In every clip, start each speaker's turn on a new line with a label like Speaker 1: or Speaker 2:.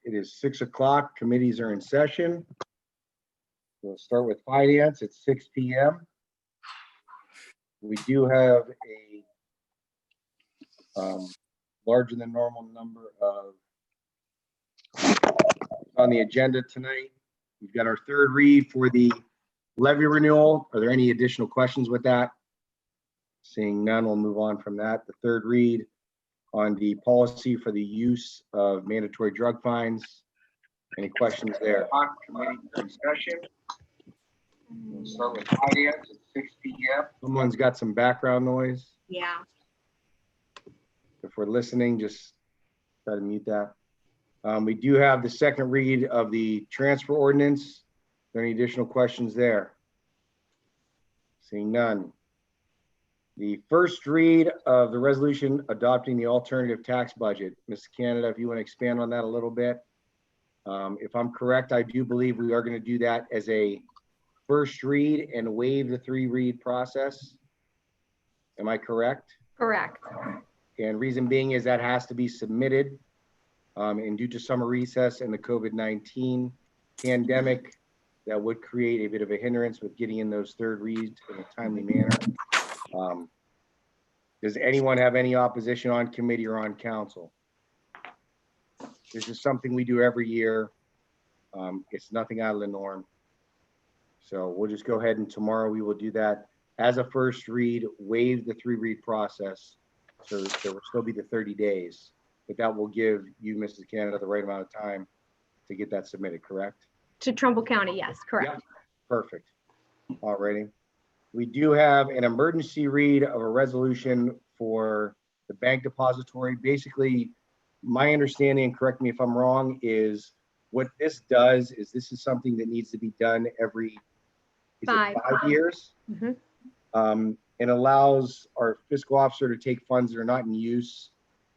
Speaker 1: It is 6 o'clock. Committees are in session. We'll start with finance at 6 p.m. We do have a larger than normal number of on the agenda tonight. We've got our third read for the levy renewal. Are there any additional questions with that? Seeing none, we'll move on from that. The third read on the policy for the use of mandatory drug fines. Any questions there? Committee discussion. We'll start with finance at 6 p.m. Someone's got some background noise.
Speaker 2: Yeah.
Speaker 1: If we're listening, just try to mute that. We do have the second read of the transfer ordinance. Are there any additional questions there? Seeing none. The first read of the resolution adopting the alternative tax budget. Ms. Canada, if you want to expand on that a little bit. If I'm correct, I do believe we are going to do that as a first read and waive the 3-read process. Am I correct?
Speaker 2: Correct.
Speaker 1: And reason being is that has to be submitted. And due to summer recess and the COVID-19 pandemic, that would create a bit of a hindrance with getting in those third reads in a timely manner. Does anyone have any opposition on committee or on council? This is something we do every year. It's nothing out of the norm. So we'll just go ahead and tomorrow we will do that as a first read, waive the 3-read process. So there will still be the 30 days, but that will give you, Mrs. Canada, the right amount of time to get that submitted, correct?
Speaker 2: To Trumbull County, yes, correct.
Speaker 1: Yep. Perfect. All righty. We do have an emergency read of a resolution for the bank depository. Basically, my understanding, and correct me if I'm wrong, is what this does is this is something that needs to be done every 5 years.
Speaker 2: Mm-hmm.
Speaker 1: It allows our fiscal officer to take funds that are not in use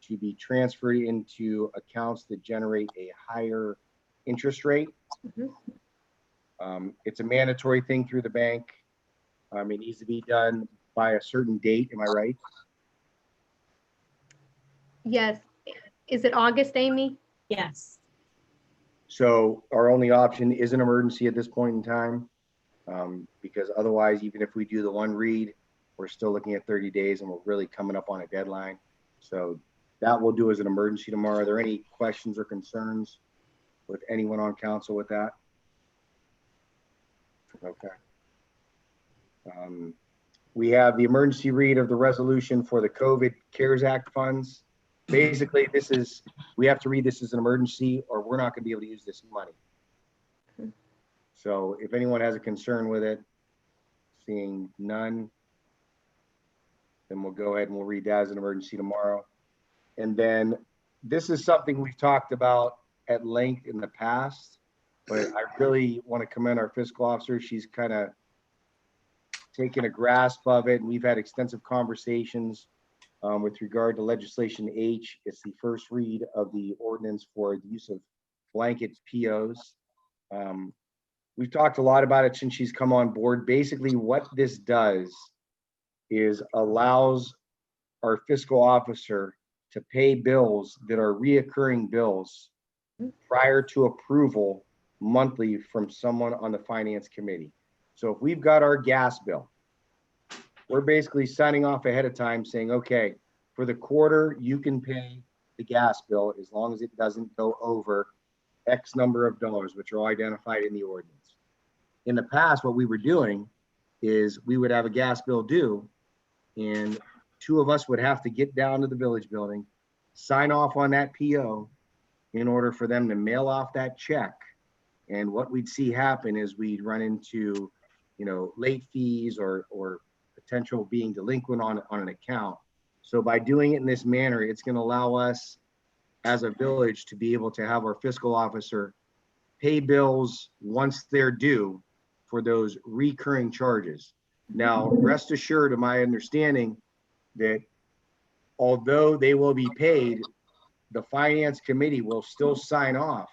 Speaker 1: to be transferred into accounts that generate a higher interest rate. Mm-hmm. It's a mandatory thing through the bank. It needs to be done by a certain date. Am I right?
Speaker 2: Yes. Is it August, Amy?
Speaker 3: Yes.
Speaker 1: So our only option is an emergency at this point in time, because otherwise, even if we do the 1 read, we're still looking at 30 days and we're really coming up on a deadline. So that we'll do as an emergency tomorrow. Are there any questions or concerns with anyone on council with that? Okay. We have the emergency read of the resolution for the COVID CARES Act funds. Basically, this is, we have to read this as an emergency or we're not going to be able to use this money. So if anyone has a concern with it, seeing none, then we'll go ahead and we'll read that as an emergency tomorrow. And then this is something we've talked about at length in the past, but I really want to commend our fiscal officer. She's kind of taken a grasp of it, and we've had extensive conversations with regard to legislation H. It's the first read of the ordinance for the use of blanket POs. We've talked a lot about it since she's come on board. Basically, what this does is allows our fiscal officer to pay bills that are reoccurring bills prior to approval monthly from someone on the finance committee. So if we've got our gas bill, we're basically signing off ahead of time saying, okay, for the quarter, you can pay the gas bill as long as it doesn't go over X number of dollars, which are identified in the ordinance. In the past, what we were doing is we would have a gas bill due and 2 of us would have to get down to the village building, sign off on that PO in order for them to mail off that check. And what we'd see happen is we'd run into, late fees or potential being delinquent on an account. So by doing it in this manner, it's going to allow us as a village to be able to have our fiscal officer pay bills once they're due for those recurring charges. Now, rest assured of my understanding that although they will be paid, the finance committee will still sign off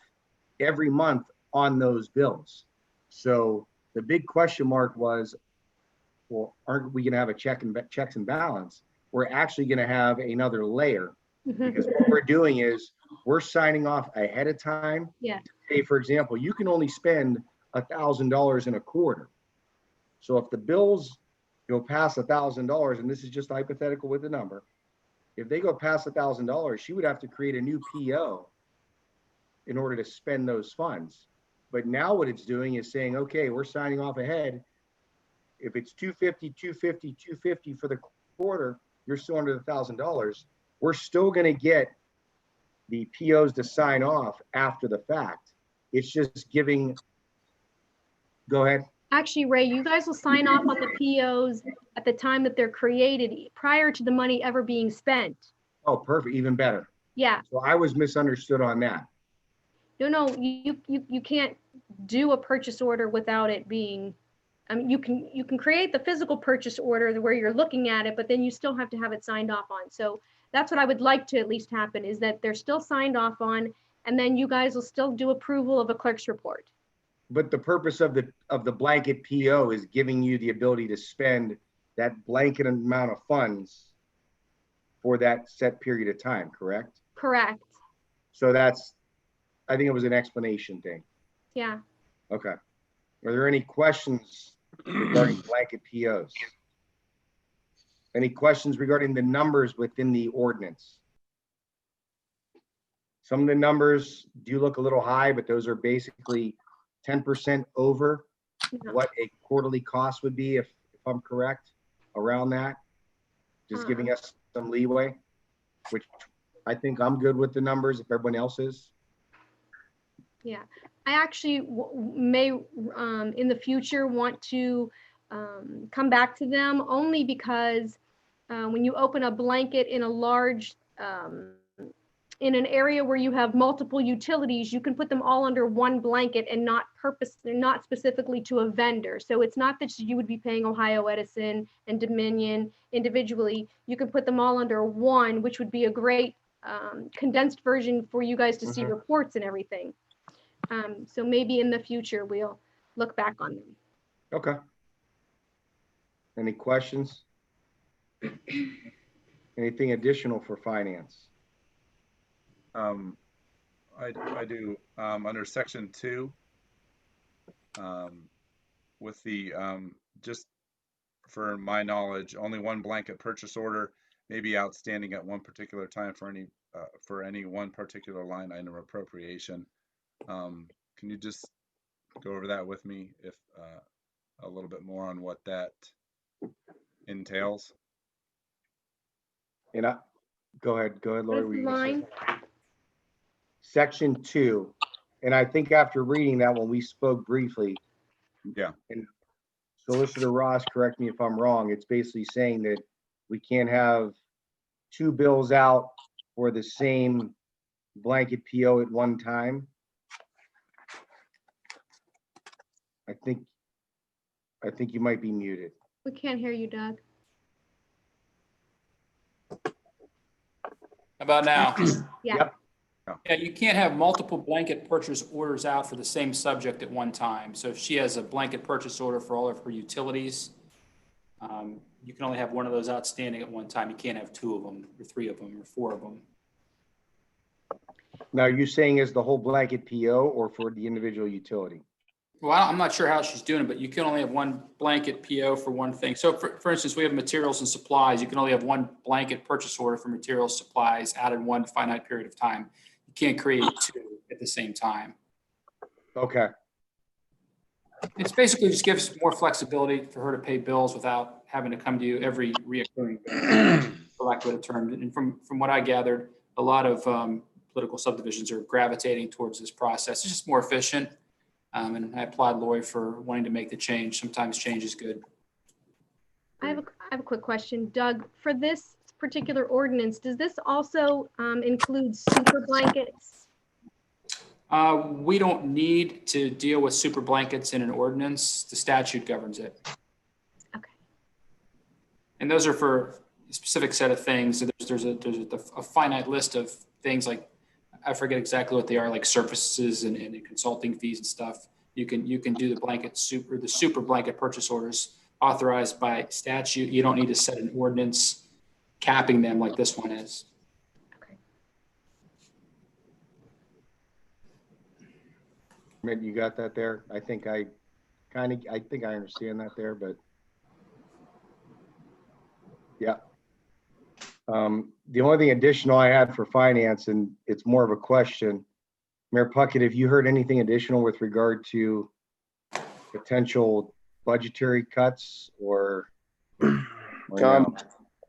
Speaker 1: every month on those bills. So the big question mark was, well, aren't we going to have a checks and balance? We're actually going to have another layer, because what we're doing is we're signing off ahead of time.
Speaker 2: Yeah.
Speaker 1: Say, for example, you can only spend $1,000 in a quarter. So if the bills go past $1,000, and this is just hypothetical with the number, if they go past $1,000, she would have to create a new PO in order to spend those funds. But now what it's doing is saying, okay, we're signing off ahead. If it's 250, 250, 250 for the quarter, you're still under the $1,000. We're still going to get the POs to sign off after the fact. It's just giving, go ahead.
Speaker 2: Actually, Ray, you guys will sign off on the POs at the time that they're created prior to the money ever being spent.
Speaker 1: Oh, perfect, even better.
Speaker 2: Yeah.
Speaker 1: So I was misunderstood on that.
Speaker 2: No, you can't do a purchase order without it being, I mean, you can create the physical purchase order where you're looking at it, but then you still have to have it signed off on. So that's what I would like to at least happen, is that they're still signed off on, and then you guys will still do approval of a clerk's report.
Speaker 1: But the purpose of the blanket PO is giving you the ability to spend that blanket amount of funds for that set period of time, correct?
Speaker 2: Correct.
Speaker 1: So that's, I think it was an explanation thing.
Speaker 2: Yeah.
Speaker 1: Okay. Are there any questions regarding blanket POs? Any questions regarding the numbers within the ordinance? Some of the numbers do look a little high, but those are basically 10% over
Speaker 2: No.
Speaker 1: what a quarterly cost would be, if I'm correct, around that. Just giving us some leeway, which I think I'm good with the numbers if everyone else is.
Speaker 2: Yeah, I actually may in the future want to come back to them, only because when you open a blanket in a large, in an area where you have multiple utilities, you can put them all under one blanket and not specifically to a vendor. So it's not that you would be paying Ohio Edison and Dominion individually. You can put them all under one, which would be a great condensed version for you guys to see reports and everything. So maybe in the future, we'll look back on them.
Speaker 1: Okay. Any questions? Anything additional for finance?
Speaker 3: I do, under section 2, with the, just for my knowledge, only one blanket purchase order may be outstanding at one particular time for any one particular line item appropriation. Can you just go over that with me, if a little bit more on what that entails?
Speaker 1: And go ahead, Lori.
Speaker 2: What is
Speaker 1: were
Speaker 2: the
Speaker 1: you gonna say
Speaker 2: line?
Speaker 1: something? Section 2, and I think after reading that one, we spoke briefly.
Speaker 3: Yeah.
Speaker 1: And Solicitor Ross, correct me if I'm wrong, it's basically saying that we can't have 2 bills out for the same blanket PO at one time. I think you might be muted.
Speaker 2: We can't hear you, Doug.
Speaker 4: How about now?
Speaker 2: Yeah.
Speaker 1: Yep.
Speaker 4: Yeah, you can't have multiple blanket purchase orders out for the same subject at one time. So if she has a blanket purchase order for all of her utilities, you can only have one of those outstanding at one time. You can't have 2 of them, or 3 of them, or 4 of them.
Speaker 1: Now, are you saying is the whole blanket PO or for the individual utility?
Speaker 4: Well, I'm not sure how she's doing it, but you can only have one blanket PO for one thing. So for instance, we have materials and supplies. You can only have one blanket purchase order for materials, supplies out in one finite period of time. You can't create 2 at the same time.
Speaker 1: Okay.
Speaker 4: It's basically just gives more flexibility for her to pay bills without having to come to you every reoccurring bill, for lack of a term. And from what I gathered, a lot of political subdivisions are gravitating towards this process. It's just more efficient. And I applaud Lori for wanting to make the change. Sometimes change is good.
Speaker 2: I have a quick question, Doug. For this particular ordinance, does this also include super blankets?
Speaker 4: We don't need to deal with super blankets in an ordinance. The statute governs it.
Speaker 2: Okay.
Speaker 4: And those are for a specific set of things. So there's a finite list of things, like, I forget exactly what they are, like services and consulting fees and stuff. You can do the super blanket purchase orders authorized by statute. You don't need to set an ordinance capping them like this one is.
Speaker 2: Okay.
Speaker 1: Mitt, you got that there? I think I understand that there, but yeah. The only thing additional I had for finance, and it's more of a question, Mayor Puckett, have you heard anything additional with regard to potential budgetary cuts or no?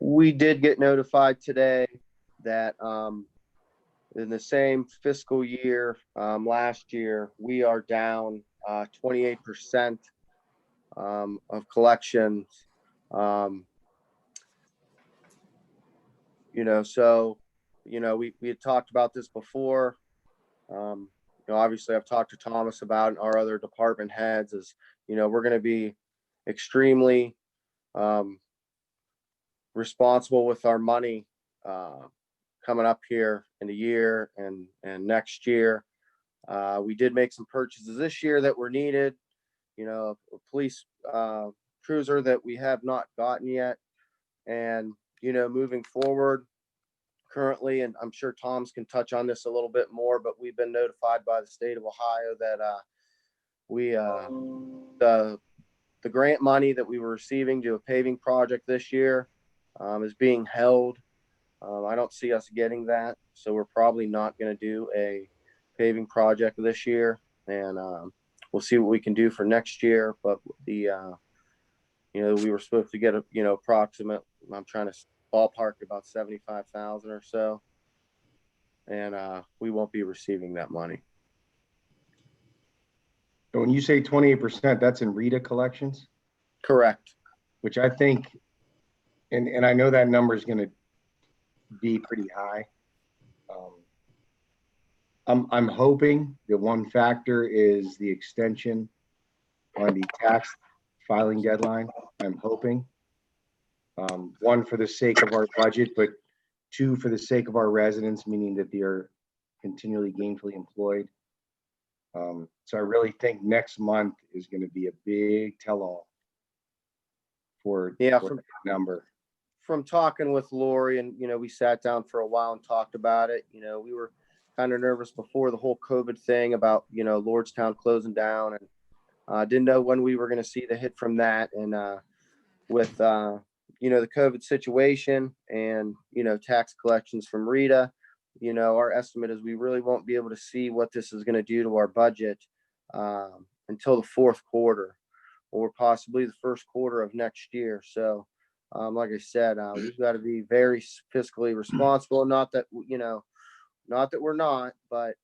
Speaker 5: We did get notified today that in the same fiscal year last year, we are down 28% of collections. So, we had talked about this before. Obviously I've talked to Thomas about it and our other department heads is, we're going to be extremely responsible with our money coming up here in the year and next year. We did make some purchases this year that were needed, a police cruiser that we have not gotten yet. And, moving forward currently, and I'm sure Tom's can touch on this a little bit more, but we've been notified by the state of Ohio that the grant money that we were receiving to a paving project this year is being held. I don't see us getting that, so we're probably not going to do a paving project this year, and we'll see what we can do for next year. But we were supposed to get approximate, I'm trying to ballpark about 75,000 or so, and we won't be receiving that money.
Speaker 1: So when you say 28%, that's in RETA collections?
Speaker 5: Correct.
Speaker 1: Which I think, and I know that number is going to be pretty high. I'm hoping that one factor is the extension on the tax filing deadline. I'm hoping, one, for the sake of our budget, but two, for the sake of our residents, meaning that they are continually gainfully employed. So I really think next month is going to be a big tell-all for that number.
Speaker 5: From talking with Lori, and we sat down for a while and talked about it. We were kind of nervous before the whole COVID thing about Lordstown closing down, and didn't know when we were going to see the hit from that. And with the COVID situation and tax collections from RETA, our estimate is we really won't be able to see what this is going to do to our budget until the fourth quarter or possibly the first quarter of next year. So like I said, we've got to be very fiscally responsible. Not that we're not, but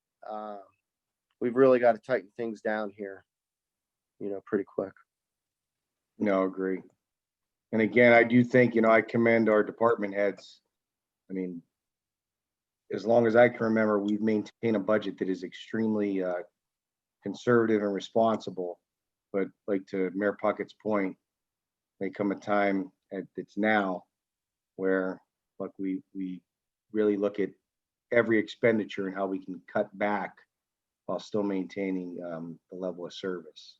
Speaker 5: we've really got to tighten things down here, pretty quick.
Speaker 1: No, agree. And again, I do think, I commend our department heads. I mean, as long as I can remember, we've maintained a budget that is extremely conservative and responsible. But like to Mayor Puckett's point, may come a time it's now where we really look at every expenditure and how we can cut back while still maintaining the level of service.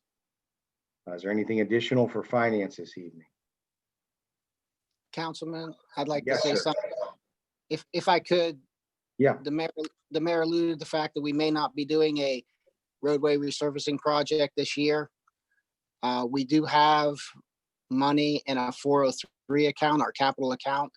Speaker 1: Is there anything additional for finance this evening?
Speaker 6: Councilman, I'd like
Speaker 1: Yes,
Speaker 6: to say
Speaker 1: sir.
Speaker 6: something. If I could.
Speaker 1: Yeah.
Speaker 6: The mayor alluded to the fact that we may not be doing a roadway resurfacing project this year. We do have money in a 403 account, our capital account,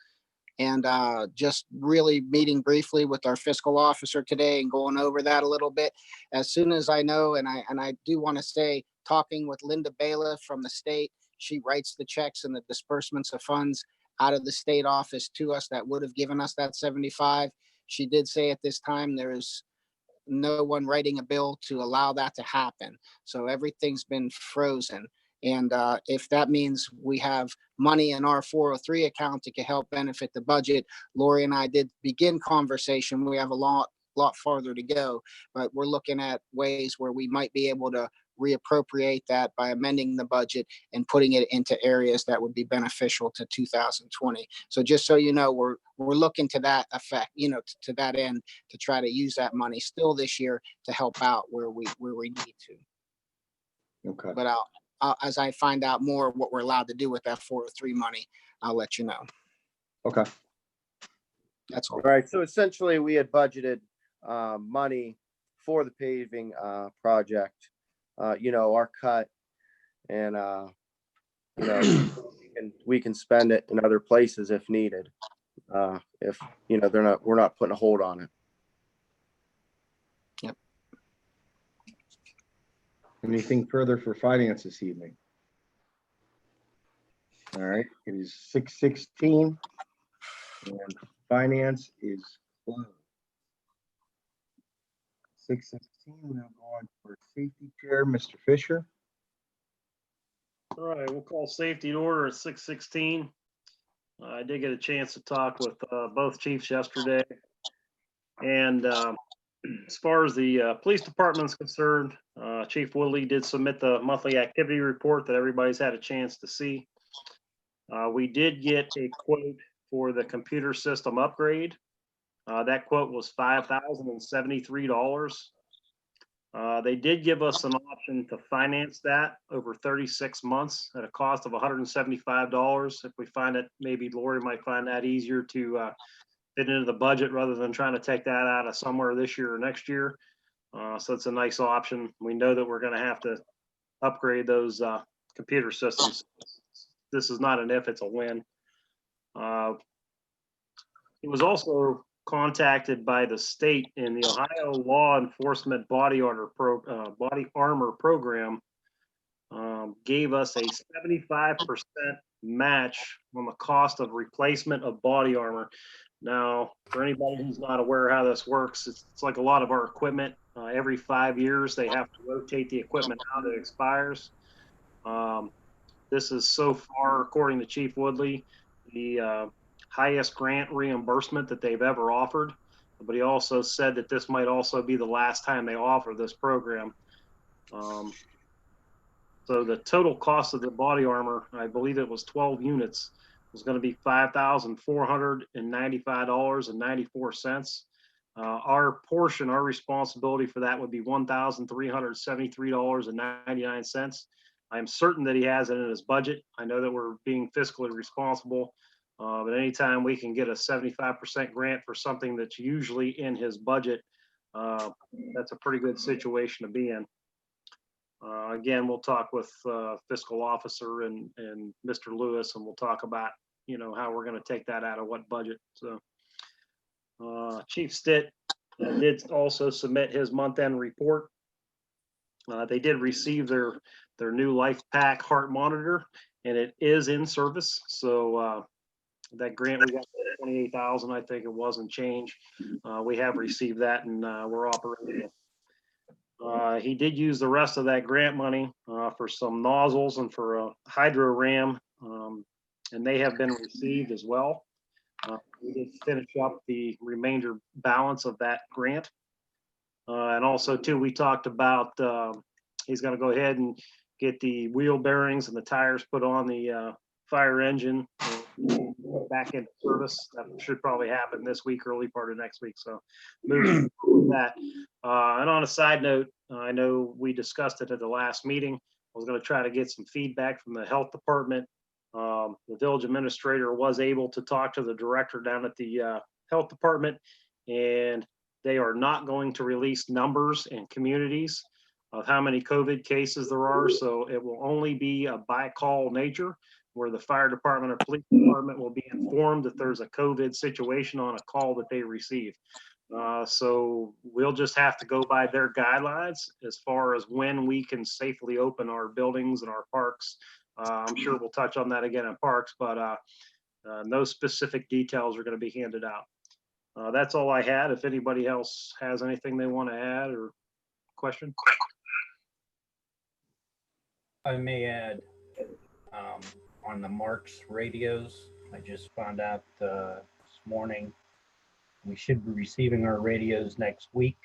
Speaker 6: and just really meeting briefly with our fiscal officer today and going over that a little bit. As soon as I know, and I do want to say, talking with Linda Bailiff from the state, she writes the checks and the disbursements of funds out of the state office to us that would have given us that 75. She did say at this time there is no one writing a bill to allow that to happen. So everything's been frozen. And if that means we have money in our 403 account that can help benefit the budget, Lori and I did begin conversation. We have a lot farther to go, but we're looking at ways where we might be able to reappropriate that by amending the budget and putting it into areas that would be beneficial to 2020. So just so you know, we're looking to that effect, to that end, to try to use that money still this year to help out where we need to.
Speaker 1: Okay.
Speaker 6: But as I find out more what we're allowed to do with that 403 money, I'll let you know.
Speaker 1: Okay.
Speaker 6: That's all.
Speaker 5: Right. So essentially we had budgeted money for the paving project, our cut, and we can spend it in other places if needed. If we're not putting a hold on it.
Speaker 1: Anything further for finance this evening? All right, it is 6:16 and finance is closed. 6:16, we'll go on for safety chair, Mr. Fisher.
Speaker 7: All right, we'll call safety to order at 6:16. I did get a chance to talk with both chiefs yesterday. And as far as the police department is concerned, Chief Woodley did submit the monthly activity report that everybody's had a chance to see. We did get a quote for the computer system upgrade. That quote was $5,073. They did give us an option to finance that over 36 months at a cost of $175. If we find it, maybe Lori might find that easier to fit into the budget rather than trying to take that out of somewhere this year or next year. So it's a nice option. We know that we're going to have to upgrade those computer systems. This is not an if, it's a when. It was also contacted by the state in the Ohio Law Enforcement Body Armor Program, gave us a 75% match on the cost of replacement of body armor. Now, for anybody who's not aware how this works, it's like a lot of our equipment. Every 5 years, they have to rotate the equipment out, it expires. This is so far, according to Chief Woodley, the highest grant reimbursement that they've ever offered. But he also said that this might also be the last time they offer this program. So the total cost of the body armor, I believe it was 12 units, was going to be $5,495.94. Our portion, our responsibility for that would be $1,373.99. I am certain that he has it in his budget. I know that we're being fiscally responsible. But anytime we can get a 75% grant for something that's usually in his budget, that's a pretty good situation to be in. Again, we'll talk with fiscal officer and Mr. Lewis, and we'll talk about, how we're going to take that out of what budget. So Chief Stitt did also submit his month-end report. They did receive their new LifePak heart monitor, and it is in service. So that grant we got, 28,000, I think it was, and change. We have received that, and we're operating. He did use the rest of that grant money for some nozzles and for a hydro ram, and they have been received as well. We did finish up the remainder balance of that grant. And also, too, we talked about he's going to go ahead and get the wheel bearings and the tires put on the fire engine back into service. That should probably happen this week, early part of next week. So moving with that. And on a side note, I know we discussed it at the last meeting. I was going to try to get some feedback from the health department. The village administrator was able to talk to the director down at the health department, and they are not going to release numbers in communities of how many COVID cases there are. So it will only be a by call nature, where the fire department or police department will be informed that there's a COVID situation on a call that they receive. So we'll just have to go by their guidelines as far as when we can safely open our buildings and our parks. I'm sure we'll touch on that again in parks, but no specific details are going to be handed out. That's all I had. If anybody else has anything they want to add or question.
Speaker 8: I may add, on the Marks radios, I just found out this morning we should be receiving our radios next week.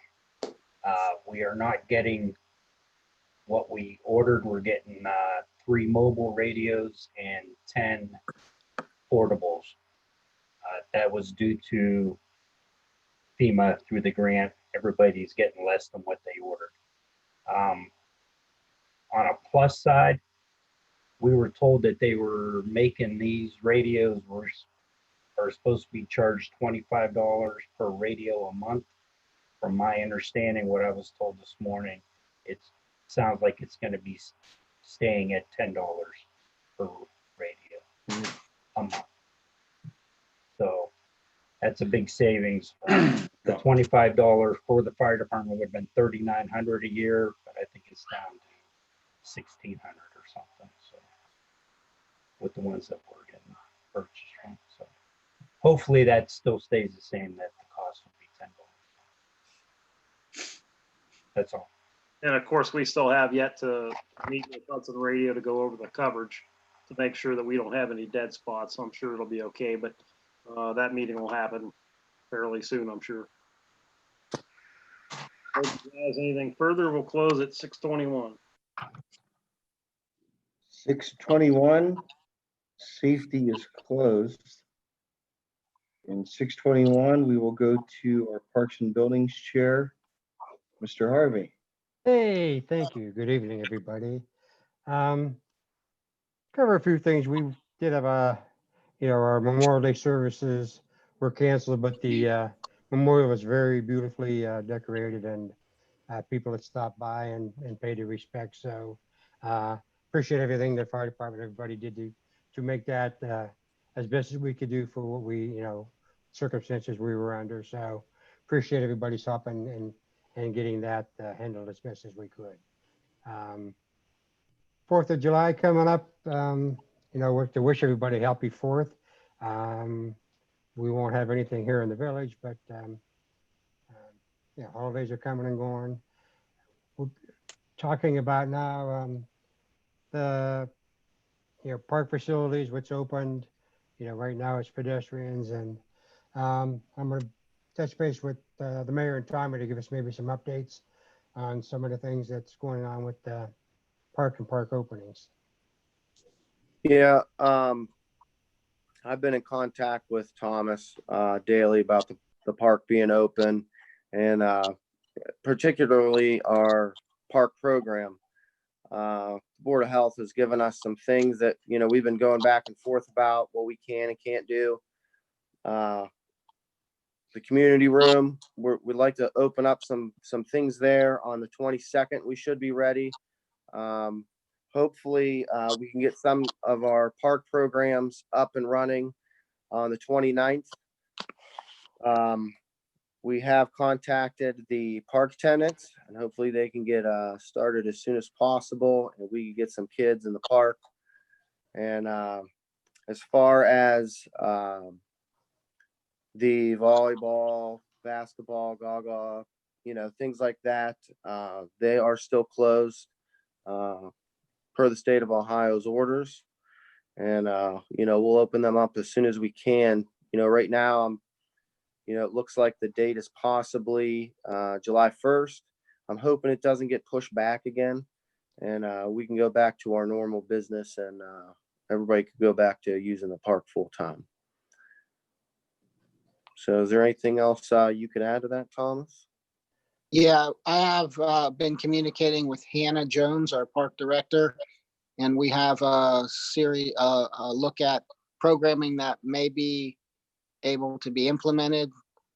Speaker 8: We are not getting what we ordered. We're getting 3 mobile radios and 10 portables. That was due to FEMA through the grant. Everybody's getting less than what they ordered. On a plus side, we were told that they were making these radios are supposed to be charged $25 per radio a month. from my understanding, what I was told this morning, it sounds like it's going to be staying at $10 per radio a month. So that's a big savings. The $25 for the fire department would have been $3,900 a year, but I think it's down to $1,600 or something. So with the ones that we're getting purchased from, so hopefully that still stays the same. That the cost will be $10. That's all.
Speaker 7: And of course, we still have yet to meet with Hudson Radio to go over the coverage to make sure that we don't have any dead spots. So I'm sure it'll be okay, but that meeting will happen fairly soon, I'm sure. If you guys anything further, we'll close at 6:21.
Speaker 1: 6:21, safety is closed. In 6:21, we will go to our Parks and Buildings Chair, Mr. Harvey.
Speaker 9: Hey, thank you. Good evening, everybody. Cover a few things. We did have our Memorial Day services were canceled, but the memorial was very beautifully decorated, and people had stopped by and paid their respects. So appreciate everything the fire department, everybody did to make that as best as we could do for what we, circumstances we were under. So appreciate everybody's help and getting that handled as best as we could. 4th of July coming up, to wish everybody a happy 4th. We won't have anything here in the village, but holidays are coming and going. We're talking about now the park facilities, what's opened. Right now it's pedestrians, and I'm going to touch base with the mayor and Tommy to give us maybe some updates on some of the things that's going on with the park and park openings.
Speaker 5: Yeah, I've been in contact with Thomas daily about the park being open, and particularly our park program. The Board of Health has given us some things that, we've been going back and forth about what we can and can't do. The community room, we'd like to open up some things there on the 22nd. We should be ready. Hopefully we can get some of our park programs up and running on the 29th. We have contacted the park tenants, and hopefully they can get started as soon as possible, and we can get some kids in the park. And as far as the volleyball, basketball, gaga, things like that, they are still closed per the state of Ohio's orders. And, we'll open them up as soon as we can. Right now, it looks like the date is possibly July 1st. I'm hoping it doesn't get pushed back again, and we can go back to our normal business, and everybody could go back to using the park full time. So is there anything else you can add to that, Thomas?
Speaker 6: Yeah, I have been communicating with Hannah Jones, our park director, and we have a look at programming that may be able to be implemented.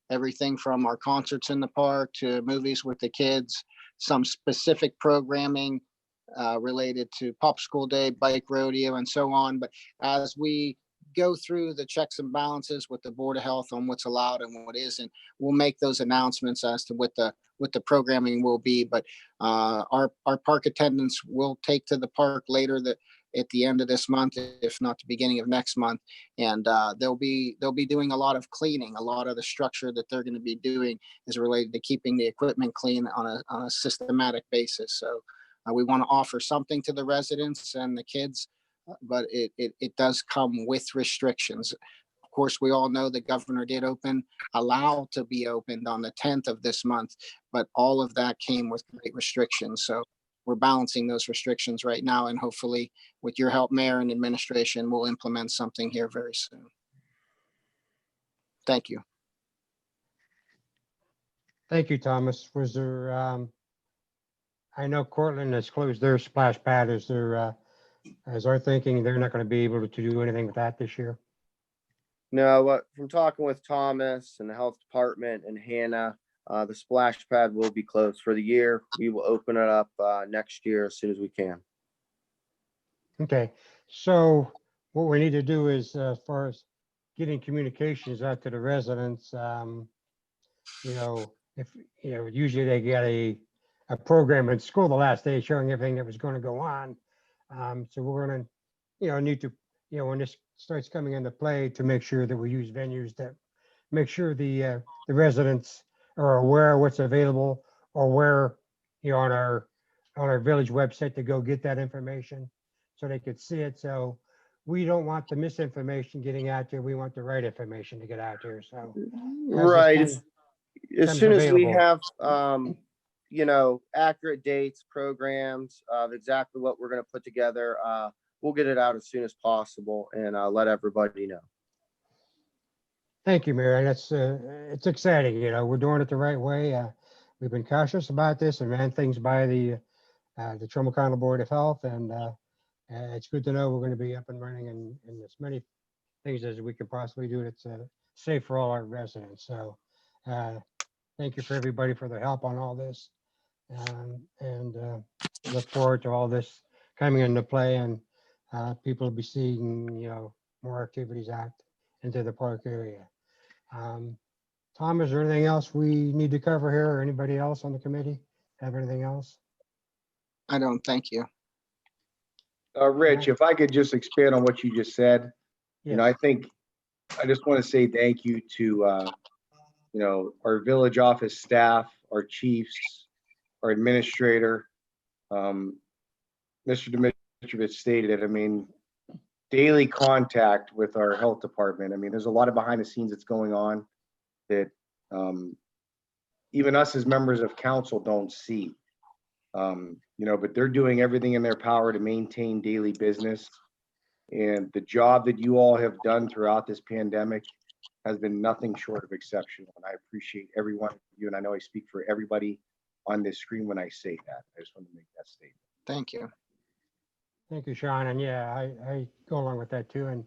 Speaker 6: Everything from our concerts in the park to movies with the kids, some specific programming related to Popsicle Day, bike rodeo, and so on. But as we go through the checks and balances with the Board of Health on what's allowed and what isn't, we'll make those announcements as to what the programming will be. But our park attendants will take to the park later at the end of this month, if not the beginning of next month, and they'll be doing a lot of cleaning. A lot of the structure that they're going to be doing is related to keeping the equipment clean on a systematic basis. So we want to offer something to the residents and the kids, but it does come with restrictions. Of course, we all know the governor did allow to be opened on the 10th of this month, but all of that came with great restrictions. So we're balancing those restrictions right now, and hopefully with your help, Mayor and administration, we'll implement something here very soon. Thank you.
Speaker 9: Thank you, Thomas. Was there, I know Cortland has closed their splash pad. Is our thinking they're not going to be able to do anything with that this year?
Speaker 5: No, from talking with Thomas and the health department and Hannah, The splash pad will be closed for the year. We will open it up next year as soon as we can.
Speaker 9: Okay, so what we need to do is, as far as getting communications out to the residents, you know, if, you know, usually they get a program in school the last day showing everything that was going to go on. So we're going to, you know, need to, you know, when this starts coming into play, to make sure that we use venues that make sure the residents are aware of what's available, or where, you know, on our village website to go get that information so they could see it. So we don't want the misinformation getting out there. We want the right information to get out there. So
Speaker 5: Right. As
Speaker 9: becomes
Speaker 5: soon as we
Speaker 9: available.
Speaker 5: have, you know, accurate dates, programs of exactly what we're going to put together, we'll get it out as soon as possible and let everybody know.
Speaker 9: Thank you, Mayor. And it's exciting. You know, we're doing it the right way. We've been cautious about this and ran things by the Trumbull County Board of Health, and it's good to know we're going to be up and running in as many things as we can possibly do. It's safe for all our residents. So thank you for everybody for their help on all this, and look forward to all this coming into play, and people will be seeing, you know, more activities out into the park area. Tom, is there anything else we need to cover here, or anybody else on the committee have anything else?
Speaker 6: I don't, thank you.
Speaker 1: Rich, if I could just expand on what you just said, you know, I think I just want to say thank you to, you know, our village office staff, our chiefs, our administrator. Mr. Dimitrovich stated it. I mean, daily contact with our health department. I mean, there's a lot of behind the scenes that's going on that even us as members of council don't see. You know, but they're doing everything in their power to maintain daily business. And the job that you all have done throughout this pandemic has been nothing short of exceptional. And I appreciate every one of you. And I know I speak for everybody on this screen when I say that. I just want to make that statement.
Speaker 6: Thank you.
Speaker 9: Thank you, Sean. And yeah, I go along with that too. And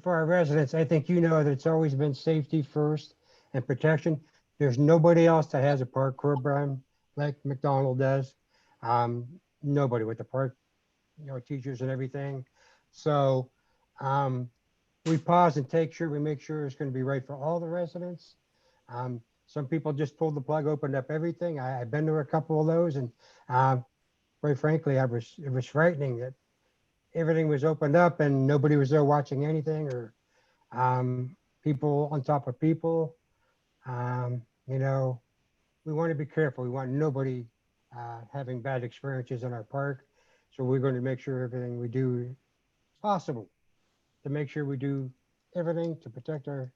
Speaker 9: for our residents, I think you know that it's always been safety first and protection. There's nobody else that has a park program like McDonald does. Nobody with the park, you know, teachers and everything. So we pause and make sure it's going to be right for all the residents. Some people just pulled the plug, opened up everything. I've been to a couple of those, and quite frankly, it was frightening that everything was opened up and nobody was there watching anything, or people on top of people. You know, we want to be careful. We want nobody having bad experiences in our park. So we're going to make sure everything we do is possible to make sure we do everything to protect our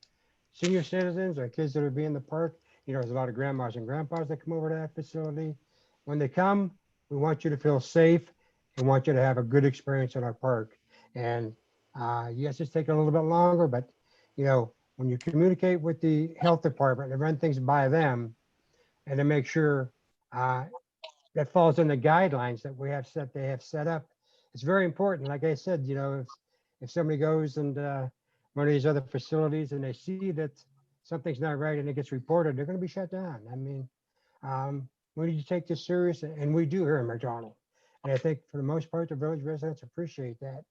Speaker 9: senior citizens, our kids that are being in the park. You know, there's a lot of grandmas and grandpas that come over to that facility. When they come, we want you to feel safe and want you to have a good experience in our park. And yes, it's taking a little bit longer, but you know, when you communicate with the health department and run things by them, and to make sure that falls in the guidelines that they have set up, it's very important. Like I said, you know, if somebody goes and one of these other facilities and they see that something's not right and it gets reported, they're going to be shut down. I mean, we need to take this serious, and we do here in McDonald. And I think for the most part, the village residents appreciate that.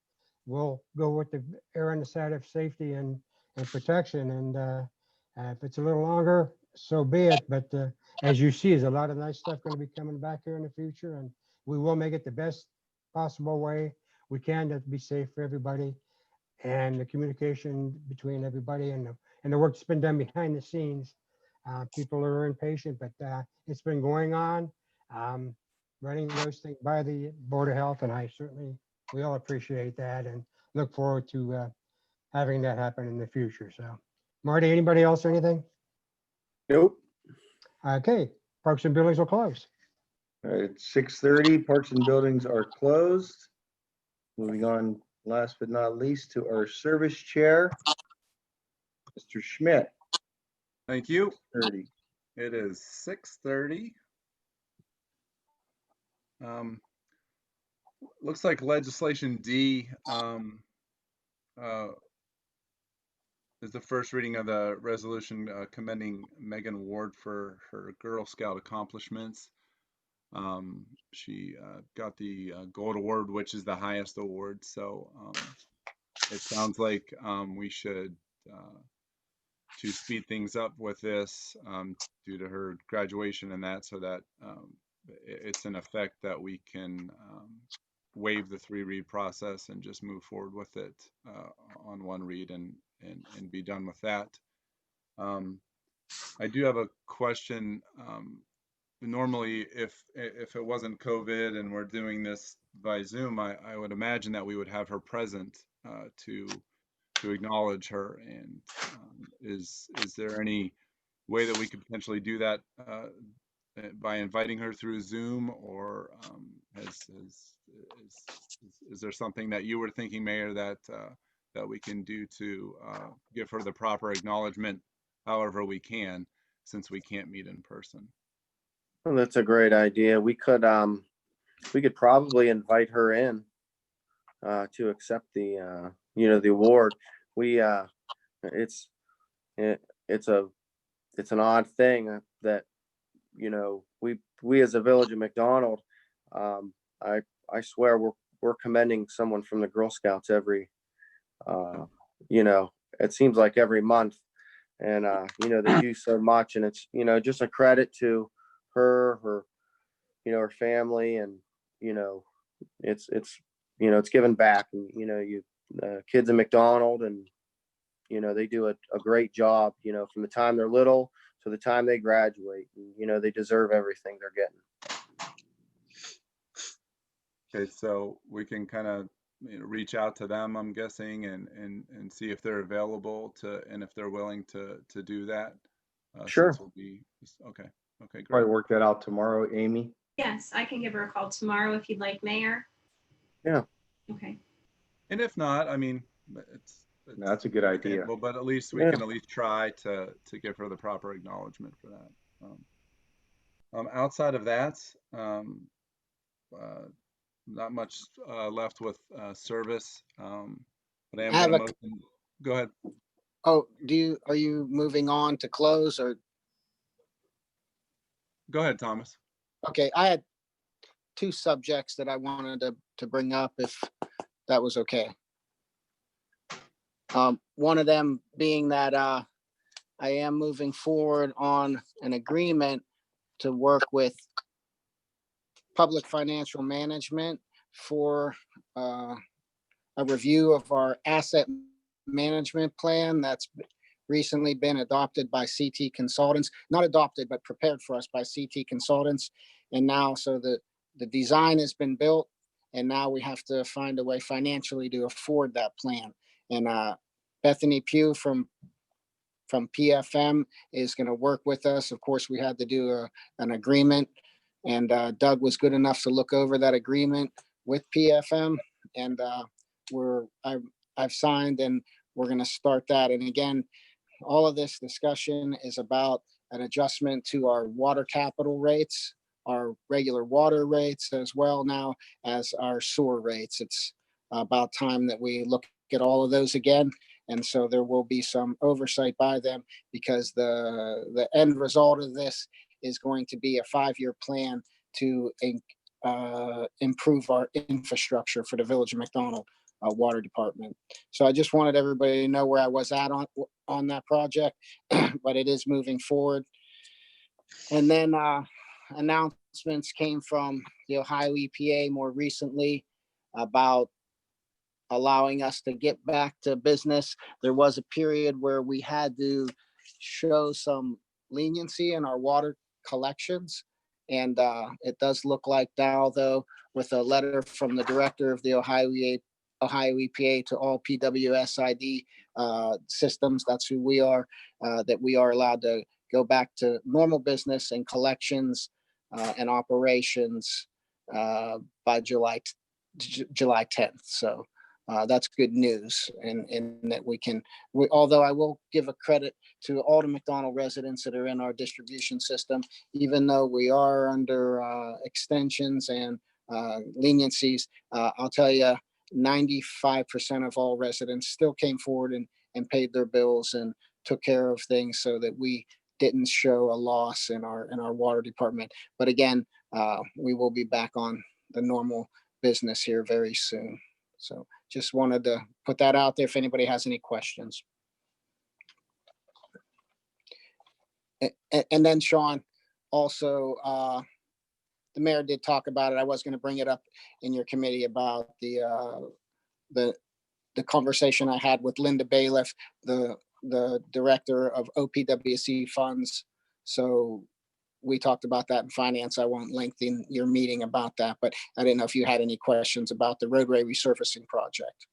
Speaker 9: We'll go with the err on the side of safety and protection. And if it's a little longer, so be it. But as you see, there's a lot of nice stuff going to be coming back here in the future, and we will make it the best possible way we can to be safe for everybody. And the communication between everybody and the work that's been done behind the scenes. People are impatient, but it's been going on, running those things by the Board of Health, and we all appreciate that and look forward to having that happen in the future. So, Marty, anybody else or anything?
Speaker 5: Nope.
Speaker 9: Okay, Parks and Buildings will close.
Speaker 1: All right, it's 6:30. Parks and buildings are closed. Moving on, last but not least, to our service chair, Mr. Schmidt.
Speaker 3: Thank you.
Speaker 1: 30.
Speaker 3: It is 6:30. Looks like legislation D is the first reading of the resolution commending Megan Ward for her Girl Scout accomplishments. She got the Gold Award, which is the highest award. So it sounds like we should, to speed things up with this due to her graduation and that, so that it's an effect that we can waive the 3-read process and just move forward with it on 1 read and be done with that. I do have a question. Normally, if it wasn't COVID and we're doing this by Zoom, I would imagine that we would have her present to acknowledge her. And is there any way that we could potentially do that by inviting her through Zoom, or is there something that you were thinking, Mayor, that that we can do to give her the proper acknowledgement, however we can, since we can't meet in person?
Speaker 5: Well, that's a great idea. We could probably invite her in to accept the the award. It's an odd thing that we as a village of McDonald, I swear we're commending someone from the Girl Scouts every it seems like every month, and they do so much, and it's just a credit to her her family, and it's given back, and kids in McDonald, and they do a great job from the time they're little to the time they graduate, and they deserve everything they're getting.
Speaker 3: Okay, so we can kind of reach out to them, I'm guessing, and see if they're available to, and if they're willing to do that.
Speaker 5: Sure.
Speaker 3: Okay, great.
Speaker 1: Probably work that out tomorrow, Amy.
Speaker 10: Yes, I can give her a call tomorrow if you'd like, Mayor.
Speaker 5: Yeah.
Speaker 10: Okay.
Speaker 3: And if not, I mean,
Speaker 1: That's a good idea.
Speaker 3: well, but at least we can at least try to give her the proper acknowledgement for that. Outside of that, not much left with service. But I am gonna motion. Go ahead.
Speaker 6: Oh, are you moving on to close, or?
Speaker 3: Go ahead, Thomas.
Speaker 6: Okay, I had 2 subjects that I wanted to bring up, if that was okay. One of them being that I am moving forward on an agreement to work with Public Financial Management for a review of our asset management plan that's recently been adopted by CT Consultants, not adopted, but prepared for us by CT Consultants. And now, so the design has been built, and now we have to find a way financially to afford that plan. And Bethany Pugh from PFM is going to work with us. Of course, we had to do an agreement, and Doug was good enough to look over that agreement with PFM, and I've signed, and we're going to start that. And again, all of this discussion is about an adjustment to our water capital rates, our regular water rates, as well now as our sewer rates. It's about time that we look at all of those again. And so there will be some oversight by them, because the end result of this is going to be a 5-year plan to improve our infrastructure for the Village of McDonald Water Department. So I just wanted everybody to know where I was at on that project, but it is moving forward. And then announcements came from the Ohio EPA more recently about allowing us to get back to business. There was a period where we had to show some leniency in our water collections. And it does look like now, though, with a letter from the director of the Ohio EPA to all PWSID systems, that's who we are, that we are allowed to go back to normal business and collections and operations by July 10th. So that's good news, and that although I will give a credit to all the McDonald residents that are in our distribution system, even though we are under extensions and leniencies, I'll tell you, 95% of all residents still came forward and paid their bills and took care of things so that we didn't show a loss in our water department. But again, we will be back on the normal business here very soon. So just wanted to put that out there if anybody has any questions. And then Sean, also, the mayor did talk about it. I was going to bring it up in your committee about the conversation I had with Linda Bailiff, the director of OPWC funds. So we talked about that in finance. I won't lengthen your meeting about that, but I didn't know if you had any questions about the roadway resurfacing project.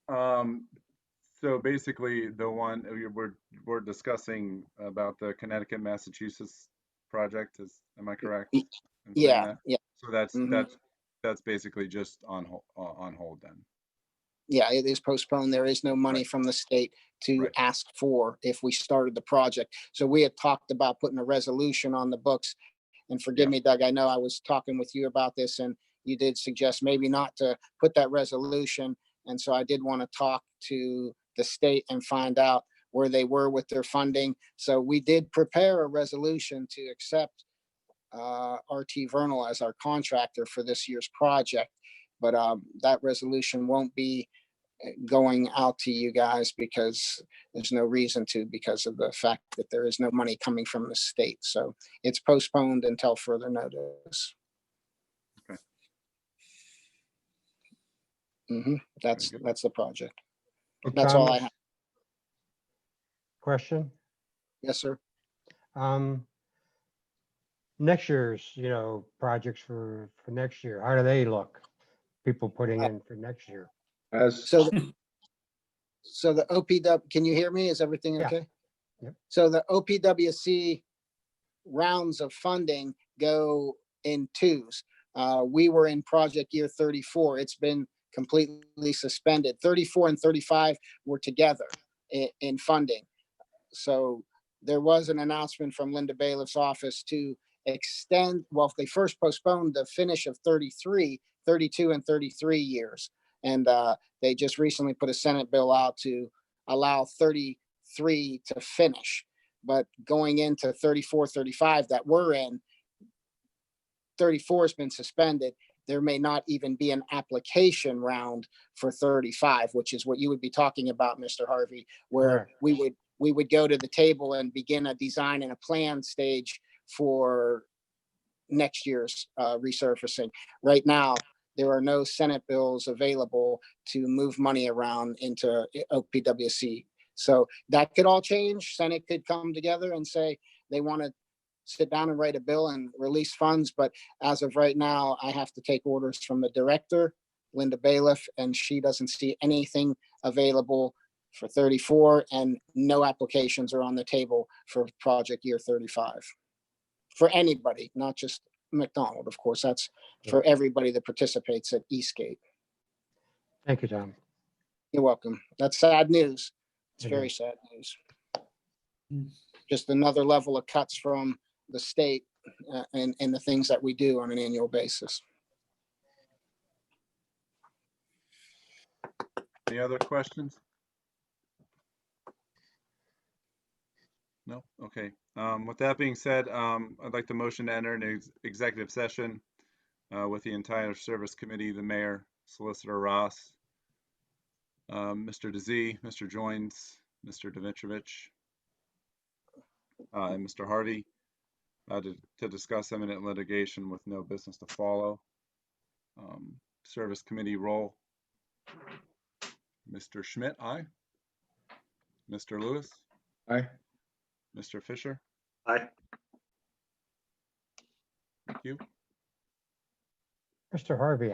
Speaker 3: So basically the one we're discussing about the Connecticut, Massachusetts project am I correct? in saying
Speaker 6: Yeah,
Speaker 3: that?
Speaker 6: yeah.
Speaker 3: So that's,
Speaker 6: Mhm.
Speaker 3: that's basically just on hold then.
Speaker 6: Yeah, it is postponed. There is no money
Speaker 3: Right.
Speaker 6: from the state to
Speaker 3: Right.
Speaker 6: ask for if we started the project. So we had talked about putting a resolution on the books. And forgive
Speaker 3: Yeah.
Speaker 6: me, Doug, I know I was talking with you about this and you did suggest maybe not to put that resolution. And so I did want to talk to the state and find out where they were with their funding. So we did prepare a resolution to accept RT Vernal as our contractor for this year's project. But that resolution won't be going out to you guys because there's no reason to, because of the fact that there is no money coming from the state. So it's postponed until further notice.
Speaker 3: Okay.
Speaker 6: That's
Speaker 3: good.
Speaker 6: the project.
Speaker 9: Well,
Speaker 6: That's all I
Speaker 9: Thomas,
Speaker 6: have.
Speaker 9: question.
Speaker 6: Yes, sir.
Speaker 9: Next year's, projects for next year, how do they look? People putting in for next year.
Speaker 1: As
Speaker 6: So, so the OPW, can you hear me? Is everything
Speaker 9: Yeah.
Speaker 6: okay?
Speaker 9: Yep.
Speaker 6: So the OPWC rounds of funding go in twos. We were in project year 34. It's been completely suspended. 34 and 35 were together in funding. So there was an announcement from Linda Bailiff's office to extend, well, they first postponed the finish of 33, 32 and 33 years. And they just recently put a Senate bill out to allow 33 to finish. But going into 34, 35 that we're in, 34 has been suspended. There may not even be an application round for 35, which is what you would be talking about, Mr. Harvey, where
Speaker 9: Correct.
Speaker 6: we would go to the table and begin a design and a plan stage for next year's resurfacing. Right now, there are no Senate bills available to move money around into OPWC. So that could all change. Senate could come together and say they want to sit down and write a bill and release funds. But as of right now, I have to take orders from the director, Linda Bailiff, and she doesn't see anything available for 34 and no applications are on the table for project year 35 for anybody, not just McDonald. Of course, that's for everybody that participates at Eastgate.
Speaker 9: Thank you, Tom.
Speaker 6: You're welcome. That's sad news. It's
Speaker 9: It
Speaker 6: very
Speaker 9: is.
Speaker 6: sad news. Just another level of cuts from the state and the things that we do on an annual basis.
Speaker 3: Any other questions? No? Okay. With that being said, I'd like to motion to enter an executive session with the entire service committee, the mayor, Solicitor Ross, Mr. DeZ, Mr. Joins, Mr. Dimitrovich, and Mr. Harvey to discuss imminent litigation with no business to follow. Service committee roll. Mr. Schmidt, aye. Mr. Lewis,
Speaker 1: aye.
Speaker 3: Mr. Fisher,
Speaker 7: Aye.
Speaker 3: thank you.
Speaker 9: Mr. Harvey,